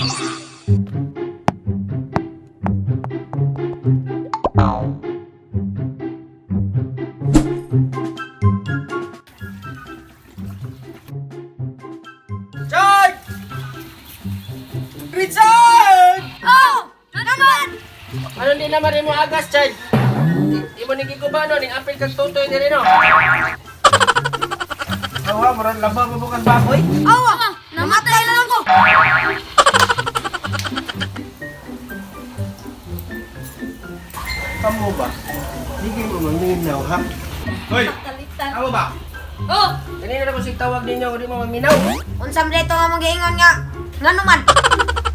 Chard! Richard! Oh! Naman! Ano di naman rin mo agas, Chard? Di mo nagigubano, ning apil kag tutoy na rin, no? Awa, maran laba mo bukan baboy? Awa! Namatay na lang ko! Kamu ba? Hindi mo maminaw, ha? Hoy! Talitan. Amo ba? Oh! Kanina na ko si tawag ninyo, kung di mo maminaw. Unsam dito nga mag-iingon nga. Nga naman.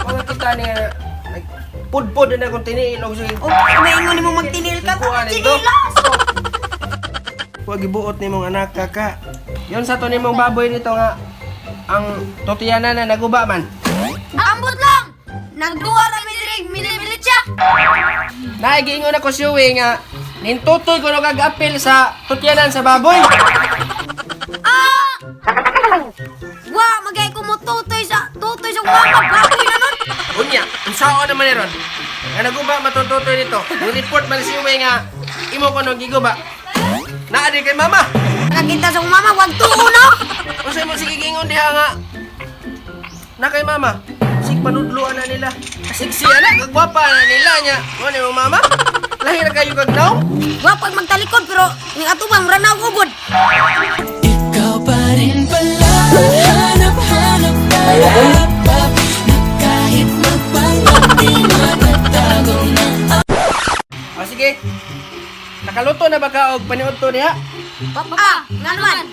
Mga kita niya, pud-pud na akong tiniilog sa Oh, maingon mo magtinil ka. Kukuha nito. Chinilas! Huwag ibuot ni mong anak, kaka. Yon sa to ni mong baboy nito nga, ang tutiyanan na naguba man. Ambot lang! Nagduwa na midirig, minibilit siya! Naigiingon ako siya nga, nintutoy ko no kag-apil sa tutyanan sa baboy. Ah! Wa, magay ko mo tutoy sa mama, baboy na nun! Unya, unsao naman ni ron. Nga naguba matututoy nito. Ni-report man siya nga, imo ko nung giguba. Naadi kay mama. Nakakita sa mama, wag tuo no! Kung sa'yo mo sige gingon diha nga, na kay mama. Sig panudluan na nila. Siksi anak, kagwapa na nila niya. Ano yung mama? Lahir kayo kagnaw? Wa, pag magtalikod, pero yung atubang, ranaw ko good! Ikaw pa rin pala, hanap-hanap kalapap na kahit magpanggap di matatago na. O sige, nakaluto na ba ka og paniud to niya? Papa, nga naman!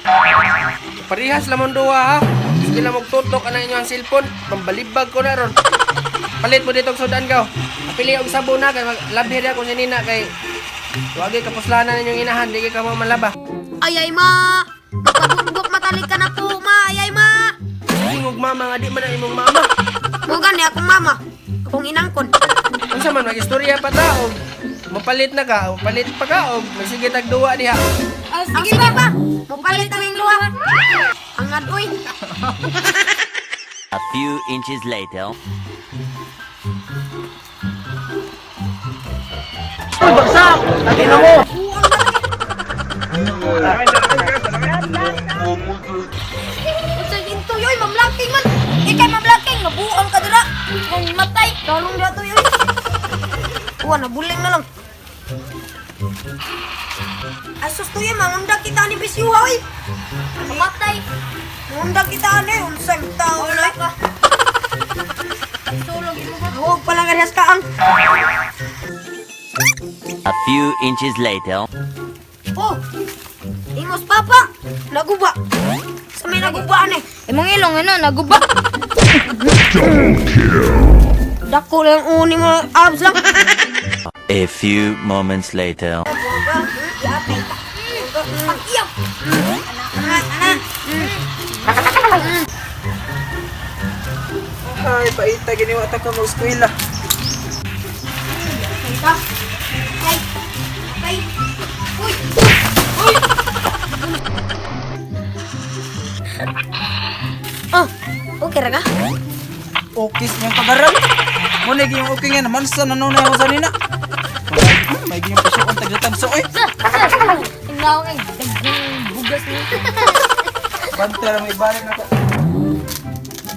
Parihas lamang duwa ha. Sige lang magtutok na inyo ang cellphone. Pambalibag ko na ron. Palit mo dito og sudan ka. Apili og sabon na kay maglabhir ako ni nina kay wagi kapuslanan ninyong inahan, di ka mo malaba. Ayay ma! Magpabugbok matalik ka na po, ma! Ayay ma! Ingog mama nga di man ang imong mama. Mugan ni akong mama. Akong inangkon. Unsa man magistorya pa ta og mapalit na ka, o palit pa ka og magsige tag duwa diha. Sige pa! Mupalit ang luha! Ang adoy! A few inches later. Uy, bagsak! Lagi na mo! Unsa ginto yoy, mamlaking man! Ikay mamlaking, nabuang ka dira! Kung matay, talong dito yoy! Uwa, nabuling na lang! Asus to yan, mangundag kita ni Bisyuha, oy! Matay! Mangundag kita ni, unsang tao na ka! Sulog mo ba? Huwag pala ka ka ang! A few inches later. Oh! Ingos papa! Naguba! Sa may nagubaan eh! Imong ilong ano, naguba! Dako lang uni mo abs lang! A few moments later. Pakiyaw! Ay, paita giniwa ta ka mo eskwela. Ay! Ay! Uy! Uy! Oh! Okay ra ka? Okis niyang pagaran. Muna yung okay nga naman sa nanunay mo sa nina. May giyong pasyo kung tagdatanso eh. Tingnan ko dagang bugas niya. Bantera may ibarin na ka.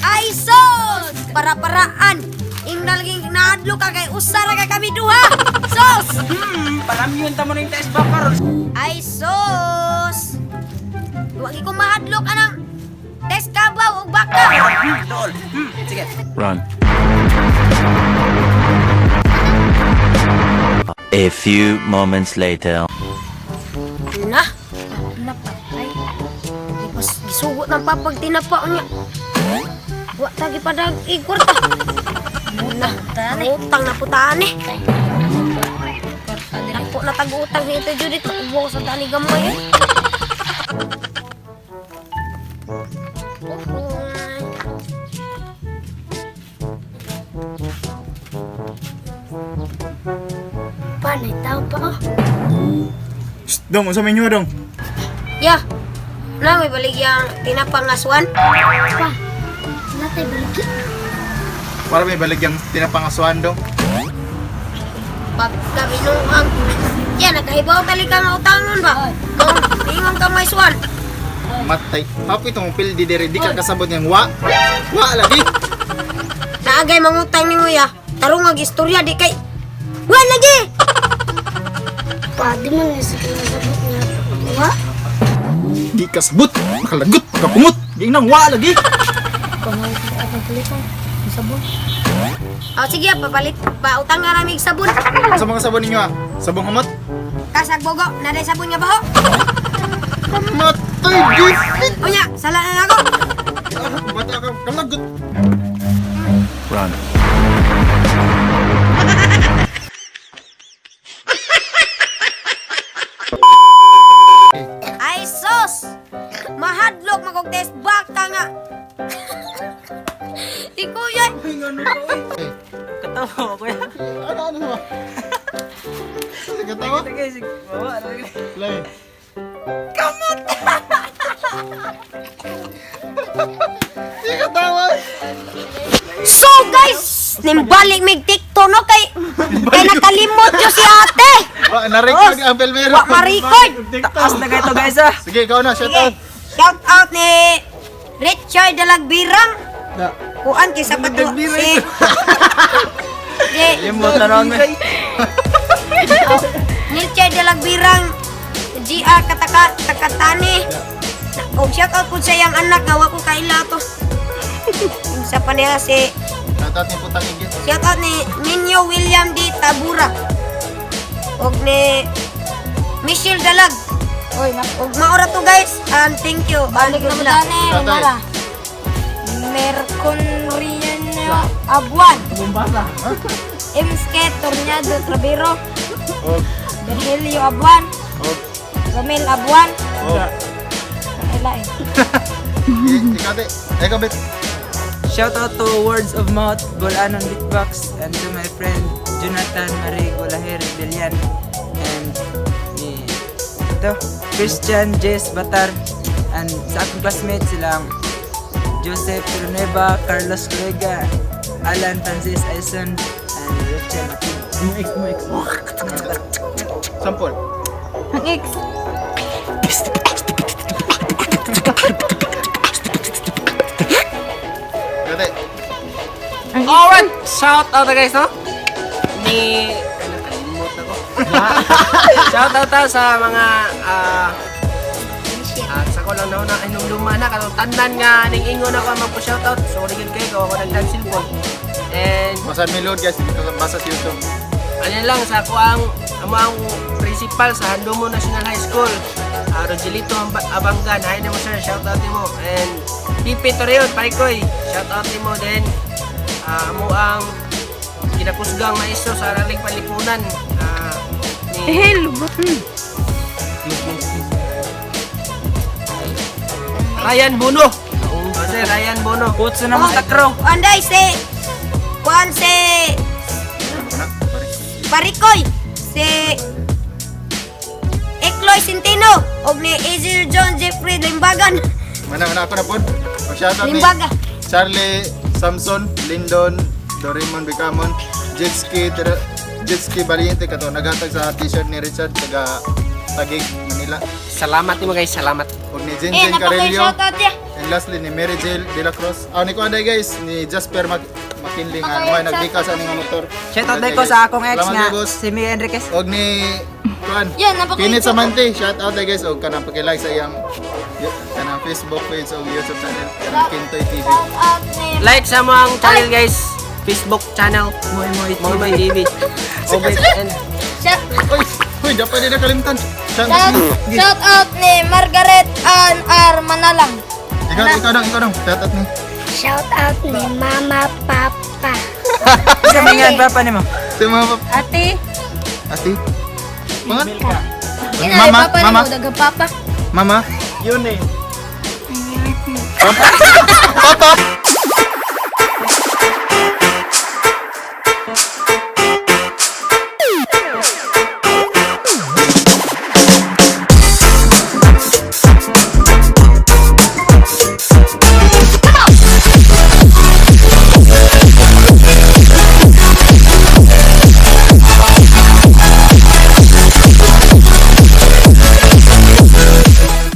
Ay sos! Para-paraan! Ingna laging naadlo ka kay usara ka kami duha! Sos! Palamyon tamo ng test bakar. Ay sos! Huwag ko mahadlok anang test kabaw o baka! Dool. Sige. Run. A few moments later. Na? Napatay. Pas gisugot ng papag tinapa niya. Wa tagi padag igwarta. Na, utang na putaan eh. Ako na tag-utang nito Judith. Ubo sa dali gamay eh. Panay tao pa oh. Dong, sa menyo dong. Ya, na may baligyan tinapang aswan. Pa, natay baligi. Para may baligyang tinapangasuhan dong. Pagka binuang. Yan, nagkahibaw tali ka nga utangon ba? Kung ingon ka may swan. Matay. Hapo itong pildi diri di ka kasabot ng wa. Wa lagi. Naagay mangutang ni Nguya. Tarungag istorya di kay. Wa lagi! Pwede mo nga sa kinasabot niya. Wa? Di kasabot. Makalagot. Kakumot. Di nang wa lagi. O sige, papalit. Pautang nga namig sabon. Sa mga sabon ninyo sabong hamot. Kasag bogo, naday sabon nga baho. Matay gifit. Unya, sala na ako. Bata ka kalagot. Run. Ay sos! Mahadlok magog-test back ka nga. Ikuya. Katawa ko ya. Ano ba? Sige tawa. Sige, sige. Bawa, lagi. Lay. Sige tawa. So guys, nimbalik mig TikTok no kay nakalimot yo si ate. Wa na-record ang Pelmero. Wa ma-record. Taas na kayo to guys ah. Sige, ikaw na, shout Sige. out. Shout out ni Richard Dalagbirang. Na. Kuan kay sa pato si Limot na naman. Richard Dalagbirang GR Takatani. Og shout out po sa iyang anak nga wa ko kaila to. Sa panira si Shout out ni Putang Igit. shout out ni Ninyo William D. Tabura. Og ni Michelle Dalag. Oy, og maora to guys. And thank you. Balik na madani, Mara. Mercon Rian Abuan. Bumbasa. Imske Tornado Trabero. Og, Virgilio Abuan. og, Romel Abuan. og. Elain. Ikate. Ikaw, Bet. Shout out to Words of Mouth, Bolanon Beatbox, and to my friend Jonathan Marie Golahir Delian, and ni ito, Christian Jess Batar, and sa aking classmates silang Joseph Villanueva, Carlos Vega, Alan Francis Aison, and Rachel Akin. Sampol. X. Ikate. Alright, shout out guys, no? Ni nakalimutan ako. Shout out sa mga sa ko lang na nung lumana kanang tanan nga ning ingon ako magpo-shout out. Sorry gid kayo ako nagdag cellphone. And Masan may load guys. Dito basa sa YouTube. ano lang sa ako ang ang principal sa Handomo National High School. Rogelito Abangan, hi nimo sir, shout out nimo. And Pipi Torreon, Paikoy, shout out nimo din. Amo ang kinakusgang maestro sa Araling Palipunan. Ni Ryan Bono. Kasi Ryan Bono. Kutso na mo takro. Anday si Juan si Parikoy si Ekloy Centeno og ni Ezil John Jeffrey Limbagan. Mana ako na po. Shout out ni Limbaga. Charlie Samson, Lindon, Doraemon Bicamon, Jetski Valiente kato naghatag sa t-shirt ni Richard taga Taguig, Manila. Salamat nimo guys, salamat. Og ni Jenjen Carelio. Napaka-shout out ya. And lastly ni Mary Jill De La Cruz. Ni ko anday guys ni Jasper McKinley nga may nagbika sa ning motor. Shout out ko sa akong ex Salamat, nga, boss. si Mia Enriquez. Og ni Kuan. Yan, Pinit sa Mante, shout out guys og kanang paki-like sa iyang kanang Facebook page o YouTube channel kanang Kintoy TV. Shout out ni Like sa mga channel guys, Facebook channel, Moy Moy TV. Obit and Uy, dapat din nakalimutan. Shout out ni Margaret Ann R. Manalang. Ikaw dong. Shout out ni. Shout out ni Mama Papa. Sa mga papa nimo. Si mga Ate. ati. Mga Mama. Mama. Daga Papa. Mama. Yun eh. Papa.